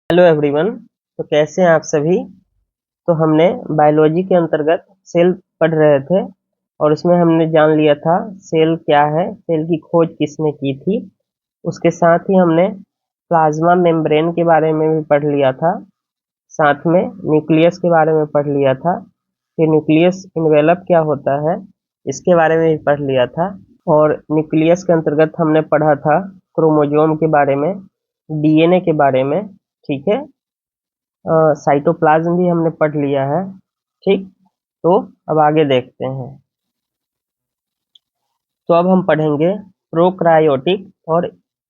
Hello everyone. तो कैसे हैं आप सभी। तो हमने बायोलॉजी के अंतर्गत सेल पढ़ रहे थे और उसमें हमने जान लिया था सेल क्या है, सेल की खोज किसने की थी। उसके साथ ही हमने प्लाज्मा मेम्ब्रेन के बारे में भी पढ़ लिया था, साथ में न्यूक्लियस के बारे में पढ़ लिया था। फिर न्यूक्लियस इन्वेलप क्या होता है इसके बारे में भी पढ़ लिया था। और न्यूक्लियस के अंतर्गत हमने पढ़ा था क्रोमोजोम के बारे में, डीएनए के बारे में। ठीक है। साइटोप्लाज्म भी हमने पढ़ लिया है। ठीक। तो अब आगे देखते हैं। तो अब हम पढ़ेंगे प्रोक्रायोटिक और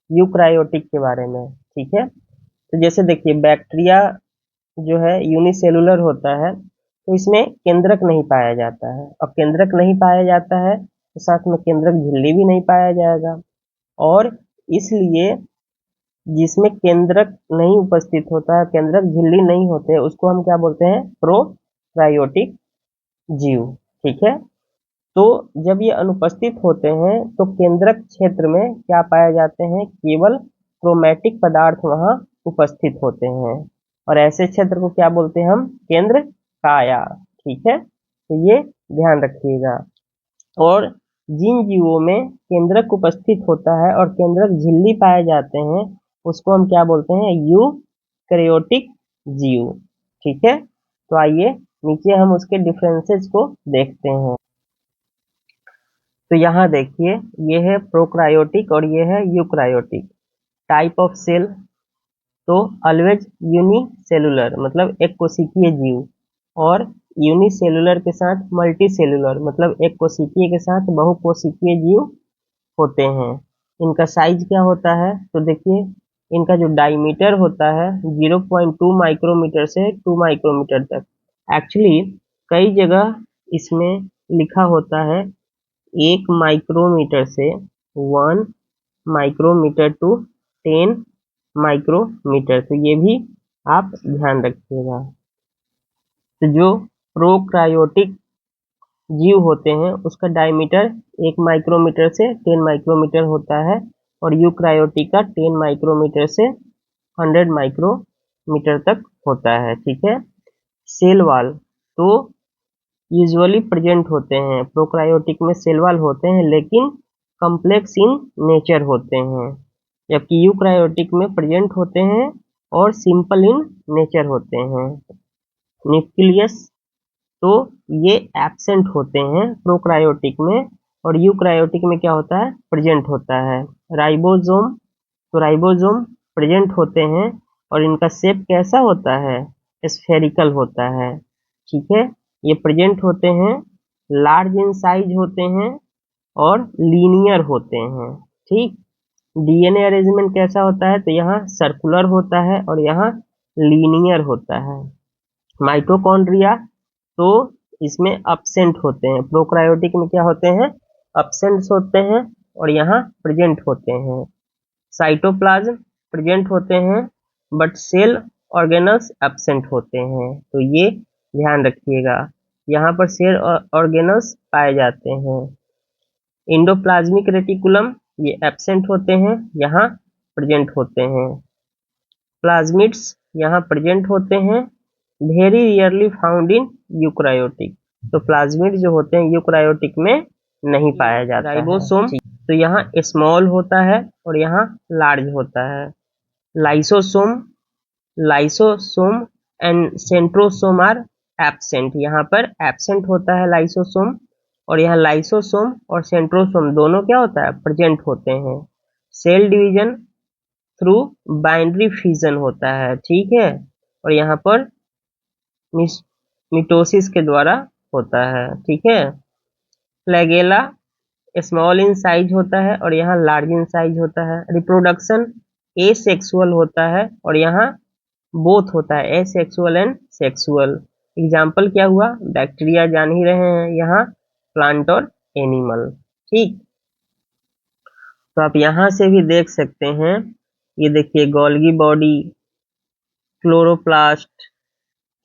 यूक्रायोटिक के बारे में। ठीक है। तो जैसे देखिए बैक्टीरिया जो है यूनिसेलुलर होता है, तो इसमें केंद्रक नहीं पाया जाता है, और केंद्रक नहीं पाया जाता है तो साथ में केंद्रक झिल्ली भी नहीं पाया जाएगा। और इसलिए जिसमें केंद्रक नहीं उपस्थित होता है, केंद्रक झिल्ली नहीं होते, उसको हम क्या बोलते हैं, प्रोक्रायोटिक जीव। ठीक है। तो जब ये अनुपस्थित होते हैं तो केंद्रक क्षेत्र में क्या पाए जाते हैं, केवल क्रोमैटिक पदार्थ वहां उपस्थित होते हैं, और ऐसे क्षेत्र को क्या बोलते हैं हम, केंद्र काया। ठीक है। तो ये ध्यान रखिएगा। और जिन जीवों में केंद्रक उपस्थित होता है और केंद्रक झिल्ली पाए जाते हैं उसको हम क्या बोलते हैं, यूकैरियोटिक जीव। ठीक है। तो आइए नीचे हम उसके डिफरेंसेस को देखते हैं। तो यहाँ देखिए, ये है प्रोक्रायोटिक और ये है यूक्रायोटिक टाइप ऑफ सेल। तो ऑलवेज यूनिसेलुलर मतलब एक कोशिकीय जीव, और यूनिसेलुलर के साथ मल्टी सेलुलर मतलब एक कोशिकीय के साथ बहुकोशिकीय जीव होते हैं। इनका साइज क्या होता है, तो देखिए इनका जो डायमीटर होता है 0.2 माइक्रोमीटर से 2 माइक्रोमीटर तक। एक्चुअली कई जगह इसमें लिखा होता है 1 माइक्रोमीटर से 1 माइक्रोमीटर टू 10 माइक्रोमीटर। तो ये भी आप ध्यान रखिएगा। तो जो प्रोक्रायोटिक जीव होते हैं उसका डायमीटर 1 माइक्रोमीटर से 10 माइक्रोमीटर होता है, और यूक्रायोटिक का 10 माइक्रोमीटर से 100 माइक्रोमीटर तक होता है। ठीक है। सेल वॉल तो यूजुअली प्रेजेंट होते हैं, प्रोक्रायोटिक में सेल वॉल होते हैं लेकिन कम्प्लेक्स इन नेचर होते हैं, जबकि यूक्रायोटिक में प्रेजेंट होते हैं और सिंपल इन नेचर होते हैं। न्यूक्लियस तो ये एब्सेंट होते हैं प्रोक्रायोटिक में, और यूक्रायोटिक में क्या होता है, प्रेजेंट होता है। राइबोसोम तो राइबोसोम प्रेजेंट होते हैं, और इनका शेप कैसा होता है, स्फेरिकल होता है। ठीक है। ये प्रेजेंट होते हैं, लार्ज इन साइज होते हैं और लीनियर होते हैं। ठीक। डीएनए अरेंजमेंट कैसा होता है, तो यहाँ सर्कुलर होता है और यहाँ लीनियर होता है। माइटोकॉन्ड्रिया तो इसमें अपसेंट होते हैं, प्रोक्रायोटिक में क्या होते हैं, अपसेंट होते हैं और यहाँ प्रेजेंट होते हैं। साइटोप्लाज्म प्रेजेंट होते हैं बट सेल ऑर्गेनल्स एब्सेंट होते हैं। तो ये ध्यान रखिएगा, यहाँ पर सेल ऑर्गेनल्स पाए जाते हैं। इंडोप्लाज्मिक रेटिकुलम ये एब्सेंट होते हैं, यहाँ प्रेजेंट होते हैं। प्लाज्मिड्स यहाँ प्रेजेंट होते हैं, वेरी रियरली फाउंड इन यूक्रायोटिक। तो प्लाज्मिड जो होते हैं यूक्रायोटिक में नहीं पाया जाता है। राइबोसोम तो यहाँ स्मॉल होता है और यहाँ लार्ज होता है। Lysosome lysosome and centrosome are absent, यहाँ पर एब्सेंट होता है लाइसोसोम, और यहाँ लाइसोसोम और सेंट्रोसोम दोनों क्या होता है, प्रेजेंट होते हैं। Cell division through binary fission होता है। ठीक है। और यहाँ पर मिटोसिस के द्वारा होता है। ठीक है। फ्लैगेला स्मॉल इन साइज होता है और यहाँ लार्ज इन साइज होता है। रिप्रोडक्शन एसेक्सुअल होता है और यहाँ बोथ होता है, एसेक्सुअल एंड सेक्सुअल। एग्जाम्पल क्या हुआ, बैक्टीरिया जान ही रहे हैं, यहाँ प्लांट और एनिमल। ठीक। तो आप यहाँ से भी देख सकते हैं, ये देखिए गोल्गी बॉडी, क्लोरोप्लास्ट,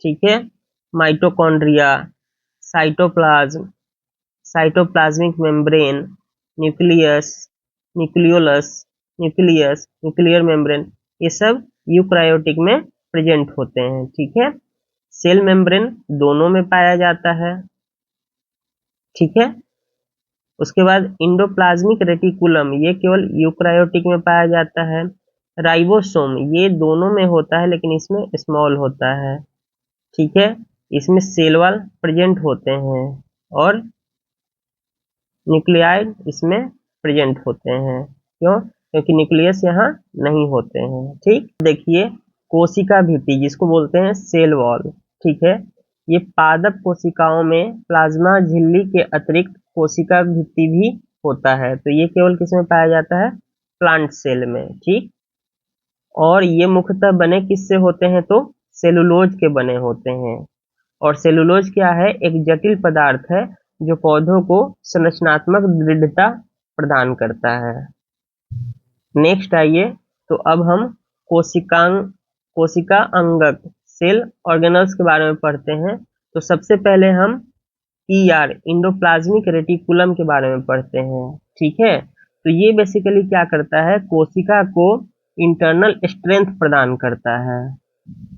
ठीक है, mitochondria, cytoplasm, cytoplasmic membrane, nucleus, nucleolus, nucleus, nuclear membrane, ये सब यूक्रायोटिक में प्रेजेंट होते हैं, ठीक है। सेल मेम्ब्रेन दोनों में पाया जाता है, ठीक है। उसके बाद इंडोप्लाज्मिक रेटिकुलम ये केवल यूकैरियोटिक में पाया जाता है। राइबोसोम ये दोनों में होता है लेकिन इसमें स्मॉल होता है, ठीक है। इसमें सेल वॉल प्रेजेंट होते हैं और न्यूक्लियाइड इसमें प्रेजेंट होते हैं। क्यों? क्योंकि न्यूक्लियस यहाँ नहीं होते हैं, ठीक। देखिए कोशिका भित्ति जिसको बोलते हैं सेल वॉल, ठीक है। ये पादप कोशिकाओं में प्लाज्मा झिल्ली के अतिरिक्त कोशिका भित्ति भी होता है, तो ये केवल किसमें पाया जाता है? प्लांट सेल में, ठीक। और ये मुख्यतः बने किससे होते हैं? तो सेलुलोज के बने होते हैं। और सेलुलोज क्या है? एक जटिल पदार्थ है जो पौधों को संरचनात्मक दृढ़ता प्रदान करता है। नेक्स्ट आइए, तो अब हम कोशिका अंगक सेल ऑर्गेनल्स के बारे में पढ़ते हैं। तो सबसे पहले हम इंडोप्लाज्मिक रेटिकुलम के बारे में पढ़ते हैं, ठीक है। तो ये बेसिकली क्या करता है? कोशिका को इंटरनल स्ट्रेंथ प्रदान करता है।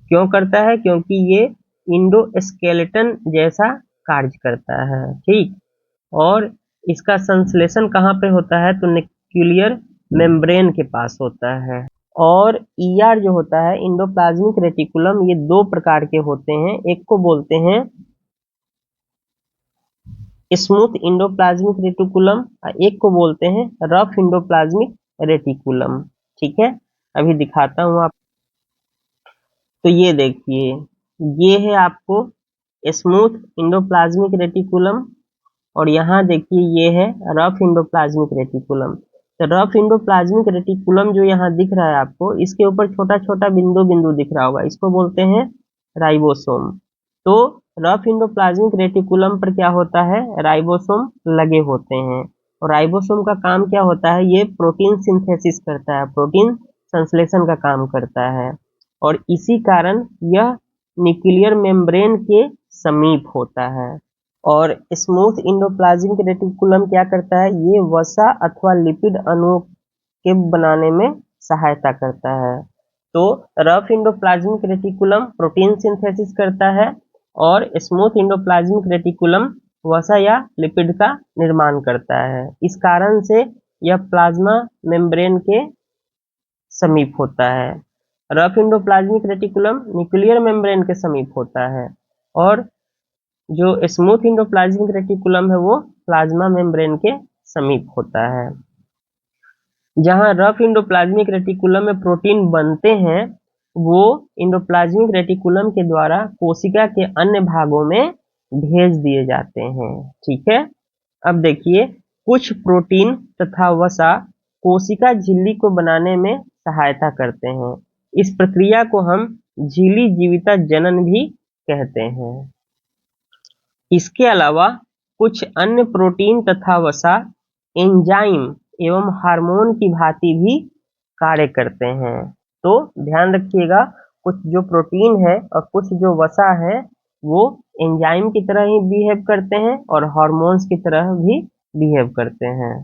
क्यों करता है? क्योंकि ये इंडोस्केलेटन जैसा कार्य करता है, ठीक। और इसका संश्लेषण कहाँ पे होता है? तो न्यूक्लियर मेम्ब्रेन के पास होता है। और ईआर जो होता है इंडोप्लाज्मिक रेटिकुलम, ये दो प्रकार के होते हैं। एक को बोलते हैं स्मूथ इंडोप्लाज्मिक रेटिकुलम और एक को बोलते हैं रफ इंडोप्लाज्मिक रेटिकुलम, ठीक है। अभी दिखाता हूँ आप। तो ये देखिए, ये है आपको स्मूथ इंडोप्लाज्मिक रेटिकुलम और यहाँ देखिए ये है रफ इंडोप्लाज्मिक रेटिकुलम। तो रफ इंडोप्लाज्मिक रेटिकुलम जो यहाँ दिख रहा है आपको, इसके ऊपर छोटा छोटा बिंदु बिंदु दिख रहा होगा, इसको बोलते हैं राइबोसोम। तो रफ इंडोप्लाज्मिक रेटिकुलम पर क्या होता है? राइबोसोम लगे होते हैं। और राइबोसोम का काम क्या होता है? ये प्रोटीन सिंथेसिस करता है, प्रोटीन संश्लेषण का काम करता है। और इसी कारण यह न्यूक्लियर मेम्ब्रेन के समीप होता है। और स्मूथ इंडोप्लाज्मिक रेटिकुलम क्या करता है? ये वसा अथवा लिपिड अणुओं के बनाने में सहायता करता है। तो rough endoplasmic reticulum protein synthesis करता है और स्मूथ इंडोप्लाज्मिक रेटिकुलम वसा या लिपिड का निर्माण करता है। इस कारण से यह प्लाज्मा मेम्ब्रेन के समीप होता है। Rough endoplasmic reticulum nuclear membrane के समीप होता है और जो स्मूथ इंडोप्लाज्मिक रेटिकुलम है वो प्लाज्मा मेम्ब्रेन के समीप होता है। जहां रफ इंडोप्लाज्मिक रेटिकुलम में प्रोटीन बनते हैं, वो इंडोप्लाज्मिक रेटिकुलम के द्वारा कोशिका के अन्य भागों में भेज दिए जाते हैं, ठीक है। अब देखिए, कुछ प्रोटीन तथा वसा कोशिका झिल्ली को बनाने में सहायता करते हैं। इस प्रक्रिया को हम झिल्ली जीविता जनन भी कहते हैं। इसके अलावा कुछ अन्य प्रोटीन तथा वसा एंजाइम एवं हार्मोन की भांति भी कार्य करते हैं। तो ध्यान रखिएगा, कुछ जो प्रोटीन है और कुछ जो वसा है वो एंजाइम की तरह ही बिहेव करते हैं और हार्मोन्स की तरह भी बिहेव करते हैं।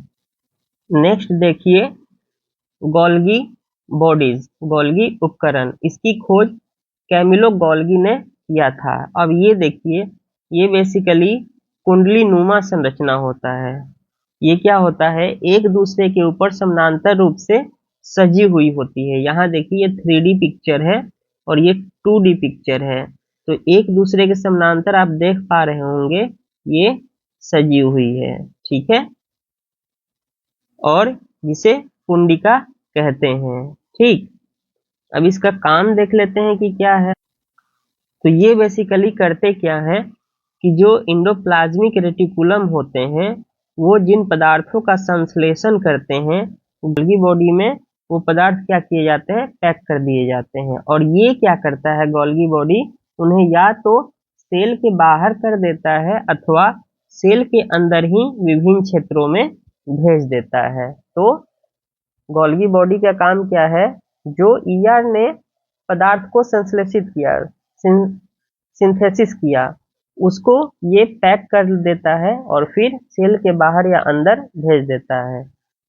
नेक्स्ट देखिए, गोल्गी बॉडीज, गोल्गी उपकरण, इसकी खोज कैमिलो गोल्गी ने किया था। अब ये देखिए, ये बेसिकली कुंडली नुमा संरचना होता है। ये क्या होता है? एक दूसरे के ऊपर समानांतर रूप से सजी हुई होती है। यहाँ देखिए, ये 3D पिक्चर है और ये 2D पिक्चर है। तो एक दूसरे के समानांतर आप देख पा रहे होंगे, ये सजी हुई है, ठीक है। और जिसे कुंडिका कहते हैं, ठीक। अब इसका काम देख लेते हैं कि क्या है। तो ये बेसिकली करते क्या है कि जो इंडोप्लाज्मिक रेटिकुलम होते हैं, वो जिन पदार्थों का संश्लेषण करते हैं गोल्गी बॉडी में, वो पदार्थ क्या किए जाते हैं? पैक कर दिए जाते हैं। और ये क्या करता है गोल्गी बॉडी? उन्हें या तो सेल के बाहर कर देता है अथवा सेल के अंदर ही विभिन्न क्षेत्रों में भेज देता है। तो गोल्गी बॉडी का काम क्या है? जो ईआर ने पदार्थ को संश्लेषित किया, सिंथेसिस किया, उसको ये पैक कर देता है और फिर सेल के बाहर या अंदर भेज देता है।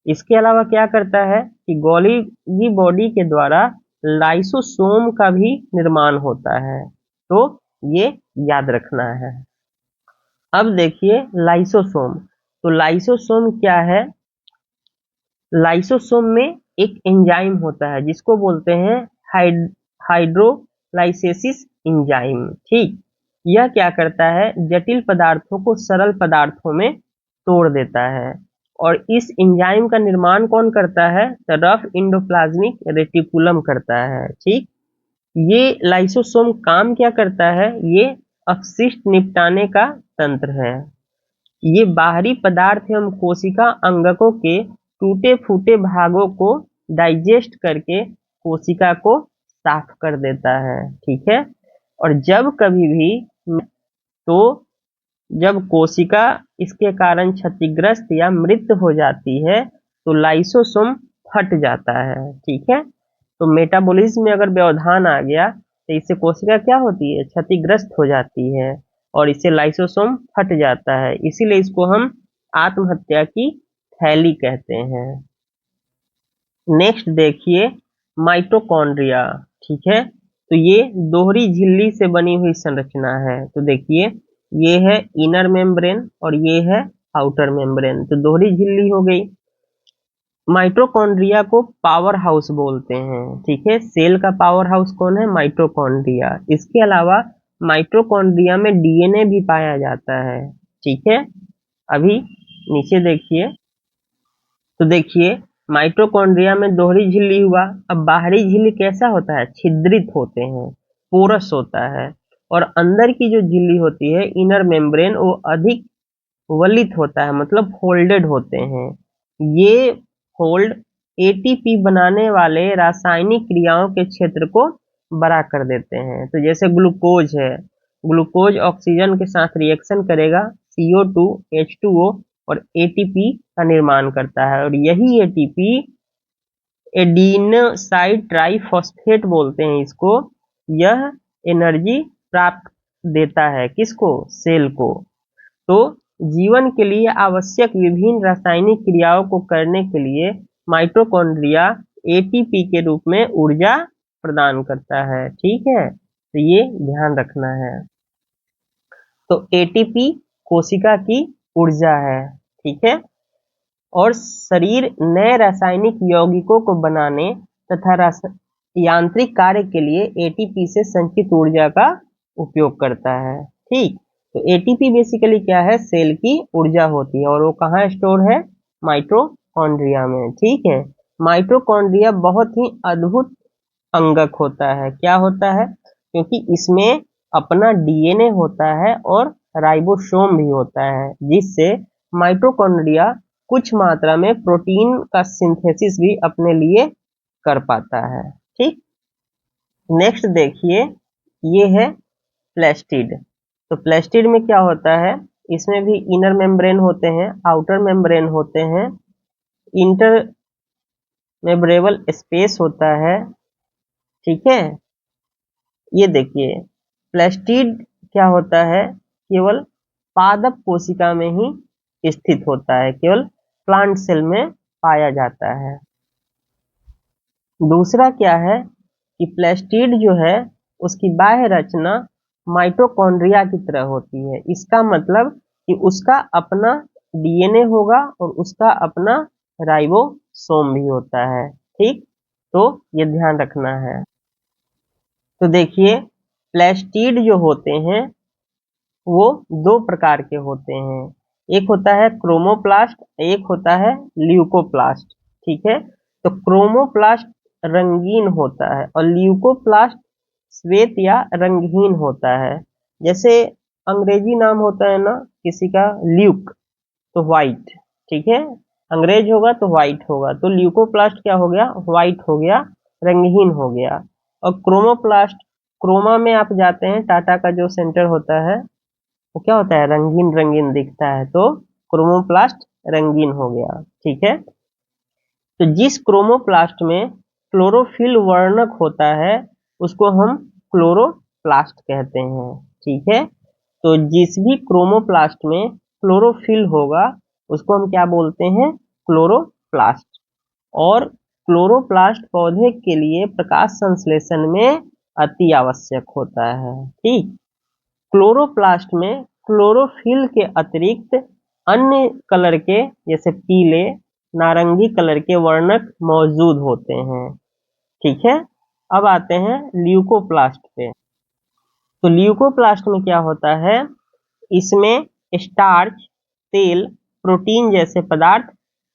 इसके अलावा क्या करता है कि गोल्गी बॉडी के द्वारा लाइसोसोम का भी निर्माण होता है, तो ये याद रखना है। अब देखिए लाइसोसोम, तो लाइसोसोम क्या है? लाइसोसोम में एक एंजाइम होता है जिसको बोलते हैं हाइड्रोलाइसेसिस एंजाइम। ठीक, यह क्या करता है? जटिल पदार्थों को सरल पदार्थों में तोड़ देता है। और इस एंजाइम का निर्माण कौन करता है? रफ इंडोप्लाज्मिक रेटिकुलम करता है। ठीक, ये लाइसोसोम काम क्या करता है? ये अपशिष्ट निपटाने का तंत्र है। ये बाहरी पदार्थ एवं कोशिका अंगकों के टूटे फूटे भागों को डाइजेस्ट करके कोशिका को साफ कर देता है। ठीक है, और जब कभी भी तो जब कोशिका इसके कारण क्षतिग्रस्त या मृत हो जाती है तो लाइसोसोम फट जाता है। ठीक है, तो मेटाबॉलिज्म में अगर व्यवधान आ गया तो इससे कोशिका क्या होती है? क्षतिग्रस्त हो जाती है और इससे लाइसोसोम फट जाता है। इसीलिए इसको हम आत्महत्या की थैली कहते हैं। नेक्स्ट देखिए माइटोकॉन्ड्रिया। ठीक है, तो ये दोहरी झिल्ली से बनी हुई संरचना है। तो देखिए ये है इनर मेम्ब्रेन और ये है आउटर मेम्ब्रेन, तो दोहरी झिल्ली हो गई। माइटोकॉन्ड्रिया को पावर हाउस बोलते हैं। ठीक है, सेल का पावर हाउस कौन है? माइटोकॉन्ड्रिया। इसके अलावा माइटोकॉन्ड्रिया में डीएनए भी पाया जाता है। ठीक है, अभी नीचे देखिए, तो देखिए माइटोकॉन्ड्रिया में दोहरी झिल्ली हुआ। अब बाहरी झिल्ली कैसा होता है? छिद्रित होते हैं, पोरस होता है। और अंदर की जो झिल्ली होती है इनर मेम्ब्रेन, वो अधिक वलित होता है, मतलब फोल्डेड होते हैं। ये फोल्ड एटीपी बनाने वाले रासायनिक क्रियाओं के क्षेत्र को बड़ा कर देते हैं। तो जैसे ग्लूकोज है, ग्लूकोज ऑक्सीजन के साथ रिएक्शन करेगा, CO2 H2O और एटीपी का निर्माण करता है। और यही एटीपी एडिनोसाइड ट्राइफॉस्फेट बोलते हैं इसको। यह एनर्जी प्राप्त देता है किसको? सेल को। तो जीवन के लिए आवश्यक विभिन्न रासायनिक क्रियाओं को करने के लिए माइटोकॉन्ड्रिया एटीपी के रूप में ऊर्जा प्रदान करता है। ठीक है, तो ये ध्यान रखना है। तो एटीपी कोशिका की ऊर्जा है। ठीक है, और शरीर नए रासायनिक यौगिकों को बनाने तथा यांत्रिक कार्य के लिए एटीपी से संचित ऊर्जा का उपयोग करता है। ठीक, तो एटीपी बेसिकली क्या है? सेल की ऊर्जा होती है और वो कहाँ स्टोर है? माइटोकॉन्ड्रिया में। ठीक है, माइटोकॉन्ड्रिया बहुत ही अद्भुत अंगक होता है। क्या होता है? क्योंकि इसमें अपना डीएनए होता है और राइबोसोम भी होता है, जिससे माइटोकॉन्ड्रिया कुछ मात्रा में प्रोटीन का सिंथेसिस भी अपने लिए कर पाता है। ठीक, नेक्स्ट देखिए ये है प्लास्टिड। तो प्लास्टिड में क्या होता है? इसमें भी इनर मेम्ब्रेन होते हैं, आउटर मेम्ब्रेन होते हैं, इंटर मेम्ब्रेबल स्पेस होता है। ठीक है, ये देखिए प्लास्टिड क्या होता है? केवल पादप कोशिका में ही स्थित होता है, केवल प्लांट सेल में पाया जाता है। दूसरा क्या है कि प्लास्टिड जो है उसकी बाह्य रचना माइटोकॉन्ड्रिया की तरह होती है। इसका मतलब कि उसका अपना डीएनए होगा और उसका अपना राइबोसोम भी होता है। ठीक, तो ये ध्यान रखना है। तो देखिए प्लास्टिड जो होते हैं वो दो प्रकार के होते हैं, एक होता है क्रोमोप्लास्ट, एक होता है ल्यूकोप्लास्ट। ठीक है, तो क्रोमोप्लास्ट रंगीन होता है और ल्यूकोप्लास्ट श्वेत या रंगहीन होता है। जैसे अंग्रेजी नाम होता है ना किसी का ल्यूक, तो व्हाइट। ठीक है, अंग्रेज होगा तो व्हाइट होगा, तो ल्यूकोप्लास्ट क्या हो गया? व्हाइट हो गया, रंगहीन हो गया। और क्रोमोप्लास्ट, क्रोमा में आप जाते हैं, टाटा का जो सेंटर होता है वो क्या होता है? रंगीन रंगीन दिखता है, तो क्रोमोप्लास्ट रंगीन हो गया। ठीक है, तो जिस क्रोमोप्लास्ट में क्लोरोफिल वर्णक होता है उसको हम क्लोरोप्लास्ट कहते हैं। ठीक है, तो जिस भी क्रोमोप्लास्ट में क्लोरोफिल होगा उसको हम क्या बोलते हैं? क्लोरोप्लास्ट। और क्लोरोप्लास्ट पौधे के लिए प्रकाश संश्लेषण में अति आवश्यक होता है। ठीक, क्लोरोप्लास्ट में क्लोरोफिल के अतिरिक्त अन्य कलर के जैसे पीले, नारंगी कलर के वर्णक मौजूद होते हैं। ठीक है, अब आते हैं ल्यूकोप्लास्ट पे। तो ल्यूकोप्लास्ट में क्या होता है, इसमें स्टार्च, तेल, प्रोटीन जैसे पदार्थ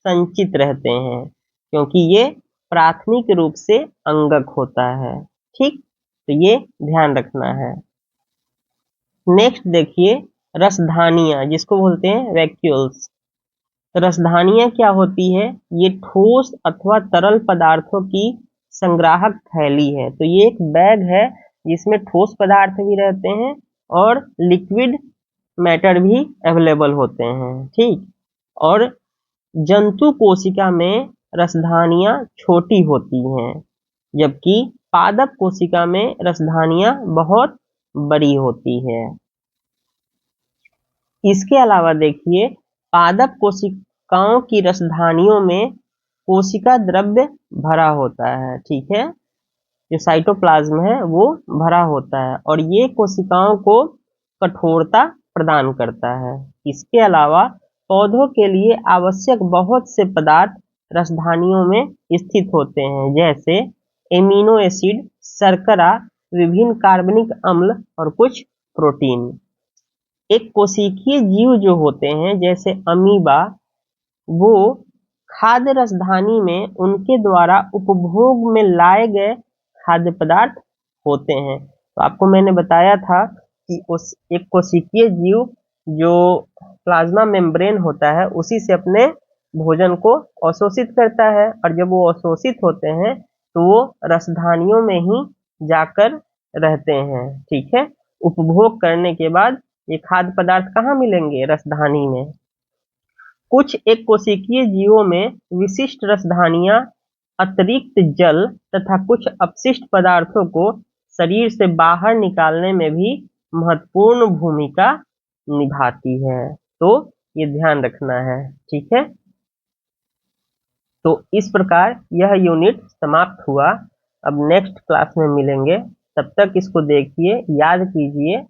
संचित रहते हैं, क्योंकि ये प्राथमिक रूप से अंगक होता है। ठीक, तो ये ध्यान रखना है। नेक्स्ट देखिए रसधानियां, जिसको बोलते हैं वैक्यूल्स। तो रसधानियां क्या होती है, ये ठोस अथवा तरल पदार्थों की संग्राहक थैली है। तो ये एक बैग है जिसमें ठोस पदार्थ भी रहते हैं और लिक्विड मैटर भी अवेलेबल होते हैं। ठीक, और जंतु कोशिका में रसधानियां छोटी होती हैं, जबकि पादप कोशिका में रसधानियां बहुत बड़ी होती है। इसके अलावा देखिए पादप कोशिकाओं की रसधानियों में कोशिका द्रव्य भरा होता है। ठीक है, जो साइटोप्लाज्म है वो भरा होता है और ये कोशिकाओं को कठोरता प्रदान करता है। इसके अलावा पौधों के लिए आवश्यक बहुत से पदार्थ रसधानियों में स्थित होते हैं, जैसे एमिनो एसिड, शर्करा, विभिन्न कार्बनिक अम्ल और कुछ प्रोटीन। एक कोशिकीय जीव जो होते हैं जैसे अमीबा, वो खाद्य रसधानी में उनके द्वारा उपभोग में लाए गए खाद्य पदार्थ होते हैं। तो आपको मैंने बताया था कि उस एक कोशिकीय जीव जो प्लाज्मा मेम्ब्रेन होता है उसी से अपने भोजन को अवशोषित करता है, और जब वो अवशोषित होते हैं तो वो रसधानियों में ही जाकर रहते हैं। ठीक है, उपभोग करने के बाद ये खाद्य पदार्थ कहाँ मिलेंगे, रसधानी में। कुछ एक कोशिकीय जीवों में विशिष्ट रसधानियां अतिरिक्त जल तथा कुछ अपशिष्ट पदार्थों को शरीर से बाहर निकालने में भी महत्वपूर्ण भूमिका निभाती है। तो ये ध्यान रखना है। ठीक है, तो इस प्रकार यह यूनिट समाप्त हुआ। अब नेक्स्ट क्लास में मिलेंगे, तब तक इसको देखिए, याद कीजिए।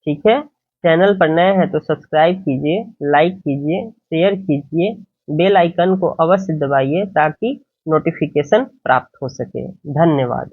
ठीक है, चैनल पर नए हैं तो सब्सक्राइब कीजिए, लाइक कीजिए, शेयर कीजिए, बेल आइकन को अवश्य दबाइए ताकि नोटिफिकेशन प्राप्त हो सके। धन्यवाद।